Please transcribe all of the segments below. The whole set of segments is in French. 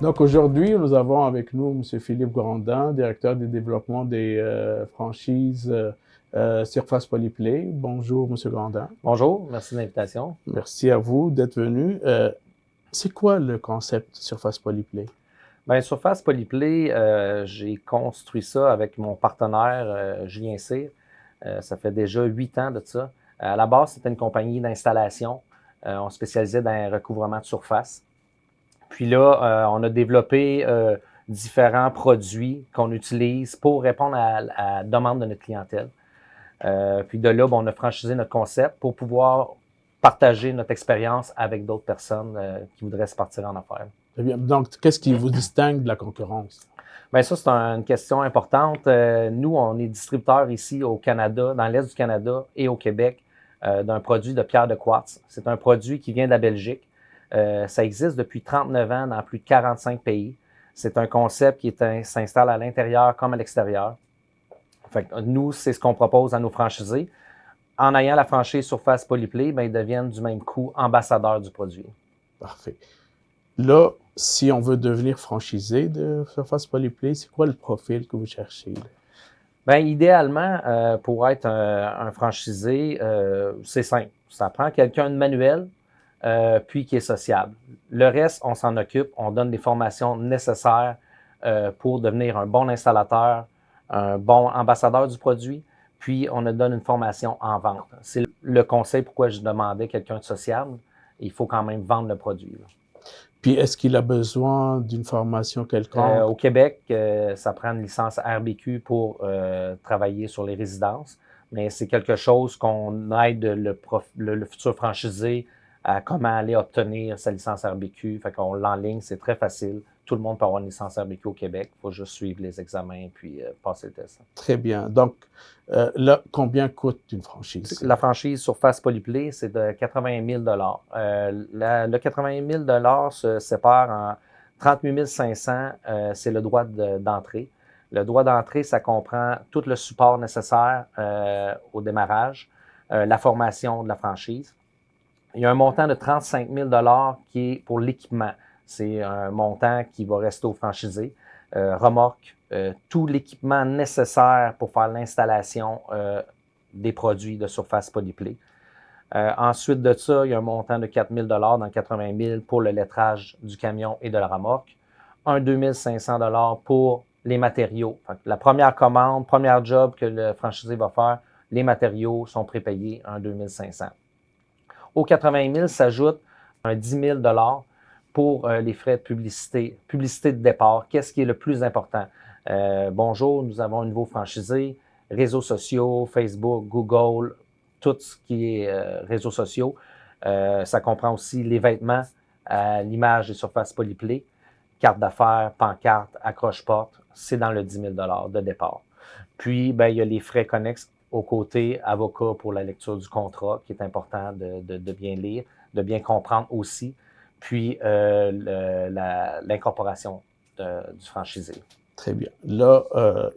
Donc aujourd'hui, nous avons avec nous M. Philippe Grandin, directeur du développement des franchises Surface Polyplay. Bonjour, M. Grandin. Bonjour, merci de l'invitation. Merci à vous d'être venu. C'est quoi le concept Surface Polyplay? Bien, Surface Polyplay, j'ai construit ça avec mon partenaire Julien Cyr. Ça fait déjà 8 ans de ça. À la base, c'était une compagnie d'installation. On spécialisait dans le recouvrement de surface. Puis là, on a développé différents produits qu'on utilise pour répondre à la demande de notre clientèle. Puis de là, on a franchisé notre concept pour pouvoir partager notre expérience avec d'autres personnes qui voudraient se partir en affaires. Très bien. Donc, qu'est-ce qui vous distingue de la concurrence? Bien, ça, c'est une question importante. Nous, on est distributeur ici au Canada, dans l'Est du Canada et au Québec, d'un produit de pierre de quartz. C'est un produit qui vient de la Belgique. Ça existe depuis 39 ans dans plus de 45 pays. C'est un concept qui s'installe à l'intérieur comme à l'extérieur. Fait que nous, c'est ce qu'on propose à nos franchisés. En ayant la franchise Surface Polyplay, bien, ils deviennent du même coup ambassadeurs du produit. Parfait. Là, si on veut devenir franchisé de Surface Polyplay, c'est quoi le profil que vous cherchez? Bien, idéalement, pour être un franchisé, c'est simple. Ça prend quelqu'un de manuel, puis qui est sociable. Le reste, on s'en occupe. On donne des formations nécessaires pour devenir un bon installateur, un bon ambassadeur du produit, puis on donne une formation en vente. C'est le conseil pourquoi je demandais quelqu'un de sociable. Il faut quand même vendre le produit. Là. Puis, est-ce qu'il a besoin d'une formation quelconque? Au Québec, ça prend une licence RBQ pour travailler sur les résidences, mais c'est quelque chose qu'on aide le futur franchisé à comment aller obtenir sa licence RBQ. Fait qu'on l'enligne, c'est très facile. Tout le monde peut avoir une licence RBQ au Québec. Il faut juste suivre les examens puis passer le test. Très bien. Donc, là, combien coûte une franchise? La franchise Surface Polyplay, c'est de 80 000 le 80 000 se sépare en 38 500, c'est le droit d'entrée. Le droit d'entrée, ça comprend tout le support nécessaire au démarrage, la formation de la franchise. Il y a un montant de 35 000 qui est pour l'équipement. C'est un montant qui va rester au franchisé. Remorque, tout l'équipement nécessaire pour faire l'installation des produits de Surface Polyplay. Ensuite de ça, il y a un montant de 4 000 dans 80 000 pour le lettrage du camion et de la remorque. Un 2 500 pour les matériaux. La première commande, première job que le franchisé va faire, les matériaux sont prépayés, un 2 500. Aux 80 000 s'ajoute un 10 000 pour les frais de publicité de départ. Qu'est-ce qui est le plus important? Bonjour, nous avons un nouveau franchisé, réseaux sociaux, Facebook, Google, tout ce qui est réseaux sociaux. Ça comprend aussi les vêtements, l'image des Surfaces Polyplay, carte d'affaires, pancarte, accroche-porte. C'est dans le 10 000 de départ. Puis, ben, il y a les frais connexes au côté avocat pour la lecture du contrat, qui est important de bien lire, de bien comprendre aussi. Puis, l'incorporation du franchisé. Très bien. Là,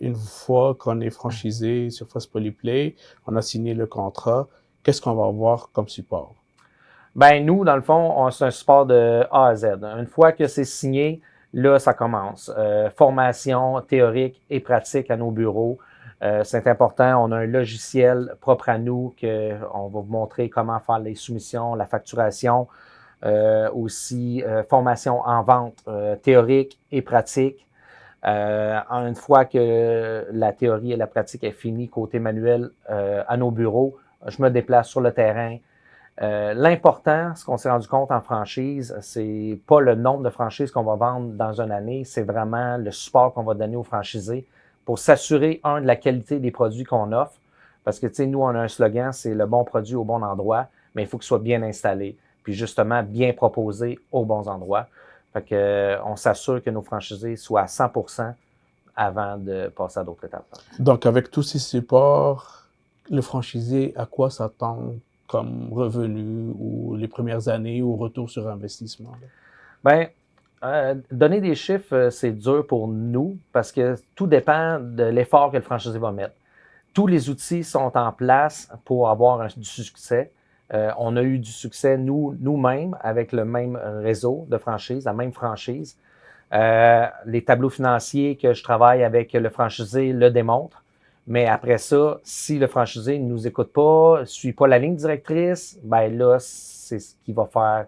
une fois qu'on est franchisé Surface Polyplay, on a signé le contrat, qu'est-ce qu'on va avoir comme support? Ben nous, dans le fond, c'est un support de A à Z. Une fois que c'est signé, là, ça commence. Formation théorique et pratique à nos bureaux. C'est important. On a un logiciel propre à nous qu'on va vous montrer comment faire les soumissions, la facturation. Aussi, formation en vente théorique et pratique. Une fois que la théorie et la pratique est finie côté manuel à nos bureaux, je me déplace sur le terrain. L'important, ce qu'on s'est rendu compte en franchise, c'est pas le nombre de franchises qu'on va vendre dans une année, c'est vraiment le support qu'on va donner aux franchisés pour s'assurer, de la qualité des produits qu'on offre. Parce que, tu sais, nous, on a un slogan, c'est le bon produit au bon endroit, mais il faut qu'il soit bien installé, puis justement bien proposé aux bons endroits. Fait que, on s'assure que nos franchisés soient à 100% avant de passer à d'autres étapes. Donc, avec tous ces supports, le franchisé, à quoi s'attend comme revenu ou les premières années ou retour sur investissement? Bien, donner des chiffres, c'est dur pour nous parce que tout dépend de l'effort que le franchisé va mettre. Tous les outils sont en place pour avoir du succès. On a eu du succès nous-mêmes avec le même réseau de franchise, la même franchise. Les tableaux financiers que je travaille avec le franchisé le démontrent. Mais après ça, si le franchisé ne nous écoute pas, ne suit pas la ligne directrice, ben là, c'est ce qui va faire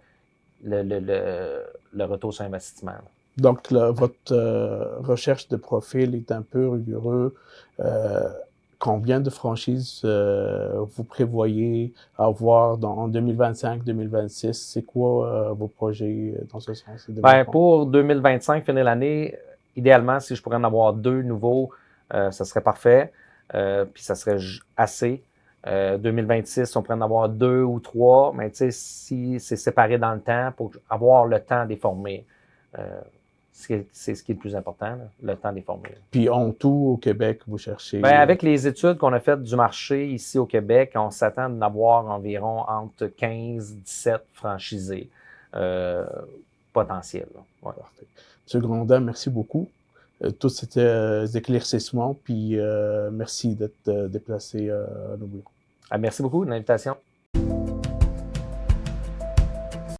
le retour sur investissement. Donc, votre recherche de profil est un peu rigoureux. Combien de franchises vous prévoyez avoir en 2025-2026? C'est quoi vos projets dans ce sens? Ben, pour 2025, finir l'année, idéalement, si je pourrais en avoir 2 nouveaux, ça serait parfait. Puis ça serait assez. 2026, on pourrait en avoir 2 ou 3, mais tu sais, si c'est séparé dans le temps pour avoir le temps de les former. C'est ce qui est le plus important, là, le temps de les former. Puis en tout, au Québec, vous cherchez... Ben, avec les études qu'on a faites du marché ici au Québec, on s'attend d'en avoir environ entre 15 et 17 franchisés potentiels. Ouais. Parfait. Monsieur Grondin, merci beaucoup. Tous ces éclaircissements, puis merci d'être déplacé à nos bureaux. Merci beaucoup de l'invitation.